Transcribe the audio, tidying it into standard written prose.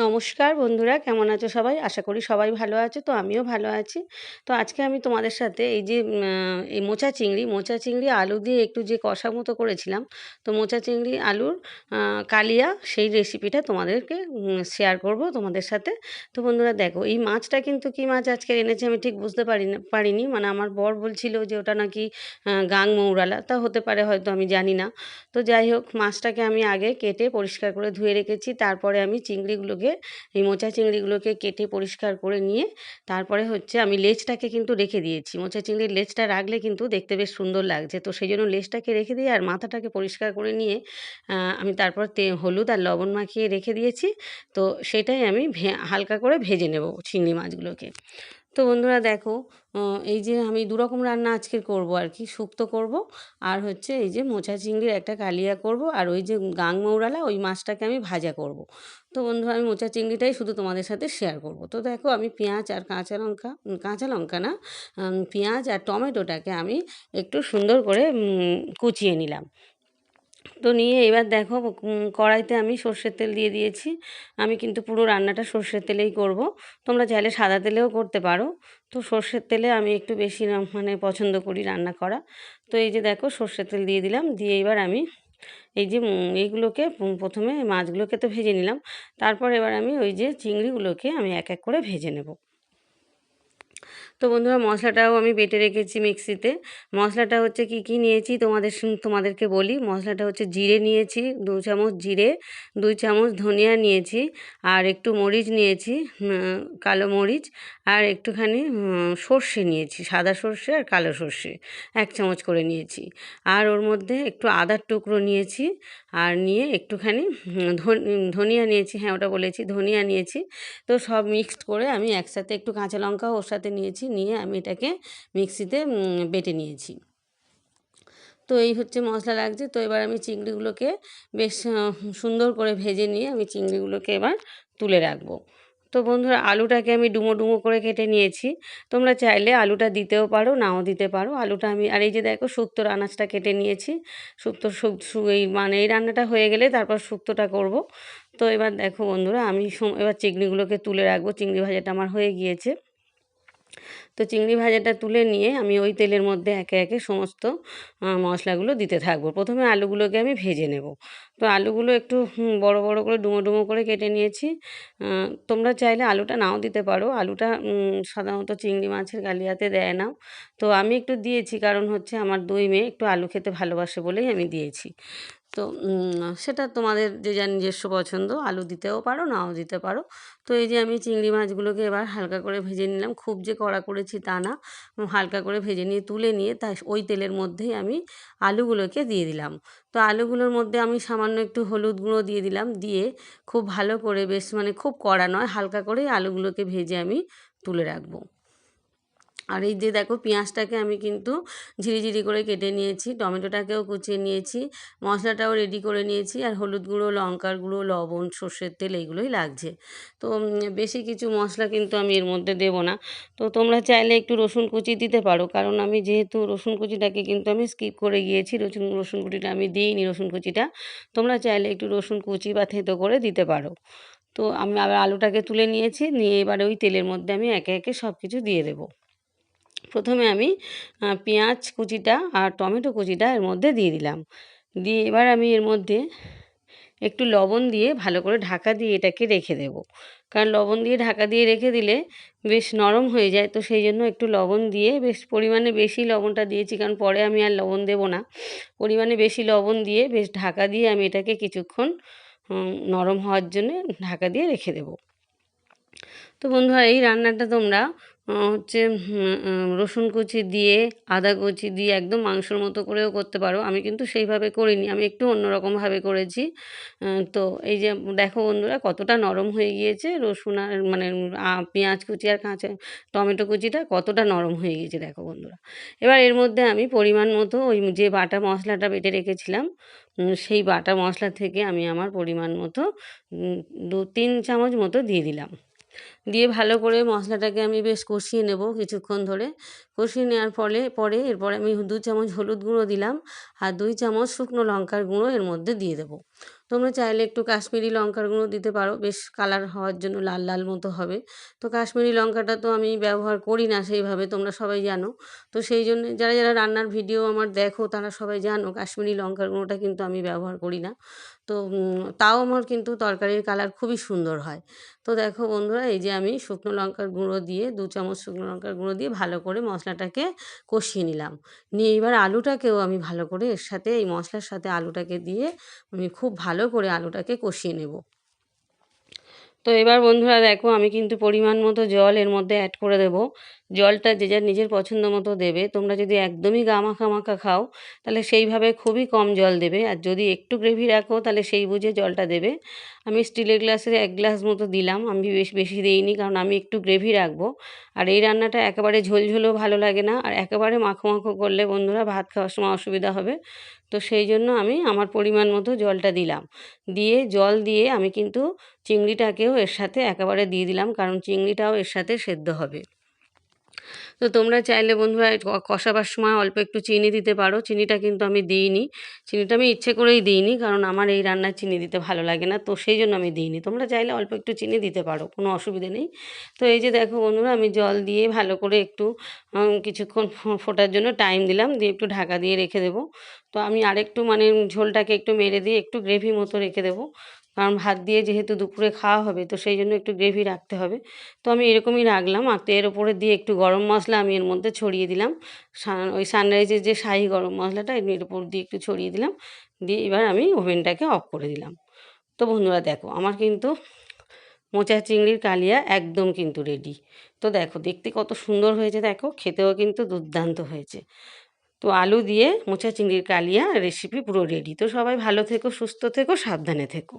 নমস্কার বন্ধুরা, কেমন আছো সবাই? আশা করি সবাই ভালো আছো। তো আমিও ভালো আছি। তো আজকে আমি তোমাদের সাথে এই যে এই মোচা চিংড়ি আলু দিয়ে একটু যে কষা মতো করেছিলাম, তো মোচা চিংড়ি আলুর কালিয়া সেই রেসিপিটা তোমাদেরকে শেয়ার করব তোমাদের সাথে। তো বন্ধুরা দেখো, এই মাছটা কিন্তু কী মাছ আজকে এনেছে আমি ঠিক বুঝতে পারিনি। মানে আমার বর বলছিল যে ওটা নাকি গাং মৌরালা, তা হতে পারে, হয়তো আমি জানি না। তো যাই হোক, মাছটাকে আমি আগে কেটে পরিষ্কার করে ধুয়ে রেখেছি। তারপরে আমি এই মোচা চিংড়িগুলোকে কেটে পরিষ্কার করে নিয়ে তারপরে হচ্ছে আমি লেজটাকে কিন্তু রেখে দিয়েছি। মোচা চিংড়ির লেজটা রাখলে কিন্তু দেখতে বেশ সুন্দর লাগছে। তো সেই জন্য লেজটাকে রেখে দিয়ে আর মাথাটাকে পরিষ্কার করে নিয়ে আমি তারপর হলুদ আর লবণ মাখিয়ে রেখে দিয়েছি। তো সেটাই আমি হালকা করে ভেজে নেব চিংড়ি মাছগুলোকে। তো বন্ধুরা দেখো, এই যে আমি দু রকম রান্না আজকে করব আর কি, শুক্তো করব আর হচ্ছে এই যে মোচা চিংড়ির একটা কালিয়া করব, আর ওই যে গাং মৌরালা ওই মাছটাকে আমি ভাজা করব। তো বন্ধুরা আমি মোচা চিংড়িটাই শুধু তোমাদের সাথে শেয়ার করব। তো দেখো, আমি পেঁয়াজ আর কাঁচা লঙ্কা না, পেঁয়াজ আর টমেটোটাকে আমি একটু সুন্দর করে কুচিয়ে নিলাম। তো নিয়ে এবার দেখো, কড়াইতে আমি সর্ষের তেল দিয়ে দিয়েছি। আমি কিন্তু পুরো রান্নাটা সর্ষের তেলেই করব। তোমরা চাইলে সাদা তেলেও করতে পারো। তো সর্ষের তেলে আমি একটু বেশি মানে পছন্দ করি রান্না করা। তো এই যে দেখো, সর্ষের তেল দিয়ে দিলাম। দিয়ে এবার আমি এই যে এইগুলোকে প্রথমে মাছগুলোকে তো ভেজে নিলাম। তারপর এবার আমি ওই যে চিংড়িগুলোকে আমি এক এক করে ভেজে নেব। তো বন্ধুরা, মশলাটাও আমি বেটে রেখেছি মিক্সিতে। মশলাটা হচ্ছে কি নিয়েছি তোমাদেরকে বলি। মশলাটা হচ্ছে জিরে নিয়েছি 2 চামচ জিরে, 2 চামচ ধনিয়া নিয়েছি, আর একটু মরিচ নিয়েছি, কালো মরিচ, আর একটুখানি সর্ষে নিয়েছি, সাদা সর্ষে আর কালো সর্ষে 1 চামচ করে নিয়েছি। আর ওর মধ্যে একটু আদার টুকরো নিয়েছি, আর নিয়ে একটুখানি ধনিয়া নিয়েছি, হ্যাঁ ওটা বলেছি, ধনিয়া নিয়েছি। তো সব মিক্সড করে আমি একসাথে একটু কাঁচা লঙ্কাও ওর সাথে নিয়েছি, নিয়ে আমি এটাকে মিক্সিতে বেটে নিয়েছি। তো এই হচ্ছে মশলা লাগছে। তো এবার আমি চিংড়িগুলোকে বেশ সুন্দর করে ভেজে নিয়ে আমি চিংড়িগুলোকে এবার তুলে রাখবো। তো বন্ধুরা, আলুটাকে আমি ডুমো ডুমো করে কেটে নিয়েছি। তোমরা চাইলে আলুটা দিতেও পারো, নাও দিতে পারো। আলুটা আমি, আর এই যে দেখো, শুক্তোর আনাজটা কেটে নিয়েছি। এই মানে এই রান্নাটা হয়ে গেলে তারপর শুক্তোটা করব। তো এবার দেখো বন্ধুরা, আমি এবার চিংড়িগুলোকে তুলে রাখবো। চিংড়ি ভাজাটা আমার হয়ে গিয়েছে। তো চিংড়ি ভাজাটা তুলে নিয়ে আমি ওই তেলের মধ্যে একে একে সমস্ত মশলাগুলো দিতে থাকবো। প্রথমে আলুগুলোকে আমি ভেজে নেব। তো আলুগুলো একটু বড় বড় করে ডুমো ডুমো করে কেটে নিয়েছি। তোমরা চাইলে আলুটা নাও দিতে পারো। আলুটা সাধারণত চিংড়ি মাছের কালিয়াতে দেয় না। তো আমি একটু দিয়েছি, কারণ হচ্ছে আমার 2 মেয়ে একটু আলু খেতে ভালোবাসে বলেই আমি দিয়েছি। তো সেটা তোমাদের যে যার নিজস্ব পছন্দ, আলু দিতেও পারো, নাও দিতে পারো। তো এই যে আমি চিংড়ি মাছগুলোকে এবার হালকা করে ভেজে নিলাম। খুব যে কড়া করেছি তা না, হালকা করে ভেজে নিয়ে তুলে নিয়ে ওই তেলের মধ্যেই আমি আলুগুলোকে দিয়ে দিলাম। তো আলুগুলোর মধ্যে আমি সামান্য একটু হলুদ গুঁড়ো দিয়ে দিলাম। দিয়ে খুব ভালো করে, বেশ মানে খুব কড়া নয়, হালকা করেই আলুগুলোকে ভেজে আমি তুলে রাখবো। আর এই যে দেখো, পেঁয়াজটাকে আমি কিন্তু ঝিরিঝিরি করে কেটে নিয়েছি, টমেটোটাকেও কুচিয়ে নিয়েছি, মশলাটাও রেডি করে নিয়েছি, আর হলুদ গুঁড়ো, লঙ্কার গুঁড়ো, লবণ, সর্ষের তেল এইগুলোই লাগছে। তো বেশি কিছু মশলা কিন্তু আমি এর মধ্যে দেবো না। তো তোমরা চাইলে একটু রসুন কুচি দিতে পারো, কারণ আমি যেহেতু রসুন কুচিটাকে কিন্তু আমি স্কিপ করে গিয়েছি, রসুন কুচিটা আমি দিইনি। রসুন কুচিটা তোমরা চাইলে একটু রসুন কুচি বা থেঁতো করে দিতে পারো। তো আমি আবার আলুটাকে তুলে নিয়েছি, নিয়ে এবারে ওই তেলের মধ্যে আমি একে একে সব কিছু দিয়ে দেবো। প্রথমে আমি পেঁয়াজ কুচিটা আর টমেটো কুচিটা এর মধ্যে দিয়ে দিলাম। দিয়ে এবার আমি এর মধ্যে একটু লবণ দিয়ে ভালো করে ঢাকা দিয়ে এটাকে রেখে দেব। কারণ লবণ দিয়ে ঢাকা দিয়ে রেখে দিলে বেশ নরম হয়ে যায়। তো সেই জন্য একটু লবণ দিয়ে, বেশ পরিমাণে বেশি লবণটা দিয়েছি, কারণ পরে আমি আর লবণ দেব না। পরিমাণে বেশি লবণ দিয়ে বেশ ঢাকা দিয়ে আমি এটাকে কিছুক্ষণ নরম হওয়ার জন্যে ঢাকা দিয়ে রেখে দেব। তো বন্ধুরা, এই রান্নাটা তোমরা হচ্ছে রসুন কুচি দিয়ে, আদা কুচি দিয়ে একদম মাংসর মতো করেও করতে পারো। আমি কিন্তু সেইভাবে করিনি, আমি একটু অন্যরকমভাবে করেছি। তো এই যে দেখো বন্ধুরা, কতটা নরম হয়ে গিয়েছে রসুন আর মানে পেঁয়াজ কুচি আর কাঁচা টমেটো কুচিটা কতটা নরম হয়ে গিয়েছে দেখো বন্ধুরা। এবার এর মধ্যে আমি পরিমাণ মতো ওই যে বাটা মশলাটা বেটে রেখেছিলাম, সেই বাটা মশলা থেকে আমি আমার পরিমাণ মতো 2-3 চামচ মতো দিয়ে দিলাম। দিয়ে ভালো করে মশলাটাকে আমি বেশ কষিয়ে নেব কিছুক্ষণ ধরে। কষিয়ে নেওয়ার পরে এরপরে আমি 2 চামচ হলুদ গুঁড়ো দিলাম, আর 2 চামচ শুকনো লঙ্কার গুঁড়ো এর মধ্যে দিয়ে দেবো। তোমরা চাইলে একটু কাশ্মীরি লঙ্কার গুঁড়ো দিতে পারো, বেশ কালার হওয়ার জন্য, লাল লাল মতো হবে। তো কাশ্মীরি লঙ্কাটা তো আমি ব্যবহার করি না সেইভাবে, তোমরা সবাই জানো। তো সেই জন্যে যারা যারা রান্নার ভিডিও আমার দেখো তারা সবাই জানো কাশ্মীরি লঙ্কার গুঁড়োটা কিন্তু আমি ব্যবহার করি না। তো তাও আমার কিন্তু তরকারির কালার খুবই সুন্দর হয়। তো দেখো বন্ধুরা, এই যে আমি শুকনো লঙ্কার গুঁড়ো দিয়ে 2 চামচ শুকনো লঙ্কার গুঁড়ো দিয়ে ভালো করে মশলাটাকে কষিয়ে নিলাম। নিয়ে এবার আলুটাকেও আমি ভালো করে এর সাথে, এই মশলার সাথে আলুটাকে দিয়ে আমি খুব ভালো করে আলুটাকে কষিয়ে নেব। তো এবার বন্ধুরা দেখো, আমি কিন্তু পরিমাণ মতো জল এর মধ্যে অ্যাড করে দেব। জলটা যে যার নিজের পছন্দ মতো দেবে। তোমরা যদি একদমই মাখা মাখা খাও তাহলে সেইভাবে খুবই কম জল দেবে, আর যদি একটু গ্রেভি রাখো তাহলে সেই বুঝে জলটা দেবে। আমি স্টিলের গ্লাসের 1 গ্লাস মতো দিলাম, আমি বেশি দিইনি, কারণ আমি একটু গ্রেভি রাখবো। আর এই রান্নাটা একেবারে ঝোলঝোলও ভালো লাগে না, আর একেবারে মাখো মাখো করলে বন্ধুরা ভাত খাওয়ার সময় অসুবিধা হবে। তো সেই জন্য আমি আমার পরিমাণ মতো জলটা দিলাম। জল দিয়ে আমি কিন্তু চিংড়িটাকেও এর সাথে একেবারে দিয়ে দিলাম, কারণ চিংড়িটাও এর সাথে সেদ্ধ হবে। তো তোমরা চাইলে বন্ধুরা কষাবার সময় অল্প একটু চিনি দিতে পারো। চিনিটা কিন্তু আমি দিইনি। চিনিটা আমি ইচ্ছে করেই দিইনি, কারণ আমার এই রান্নায় চিনি দিতে ভালো লাগে না, তো সেই জন্য আমি দিইনি। তোমরা চাইলে অল্প একটু চিনি দিতে পারো, কোনো অসুবিধে নেই। তো এই যে দেখো বন্ধুরা, আমি জল দিয়ে ভালো করে একটু কিছুক্ষণ ফোটার জন্য টাইম দিলাম, দিয়ে একটু ঢাকা দিয়ে রেখে দেবো। তো আমি আরেকটু মানে ঝোলটাকে একটু মেরে দিয়ে একটু গ্রেভি মতো রেখে দেবো, কারণ ভাত দিয়ে যেহেতু দুপুরে খাওয়া হবে, তো সেই জন্য একটু গ্রেভি রাখতে হবে। তো আমি এরকমই রাখলাম। আর এর ওপরে দিয়ে একটু গরম মশলা আমি এর মধ্যে ছড়িয়ে দিলাম। ওই সানরাইজের যে শাহি গরম মশলাটা এর উপর দিয়ে একটু ছড়িয়ে দিলাম। দিয়ে এবার আমি ওভেনটাকে অফ করে দিলাম। তো বন্ধুরা দেখো, আমার কিন্তু মোচা চিংড়ির কালিয়া একদম কিন্তু রেডি। তো দেখো দেখতে কত সুন্দর হয়েছে, দেখো খেতেও কিন্তু দুর্দান্ত হয়েছে। তো আলু দিয়ে মোচা চিংড়ির কালিয়া রেসিপি পুরো রেডি। তো সবাই ভালো থেকো, সুস্থ থেকো, সাবধানে থেকো।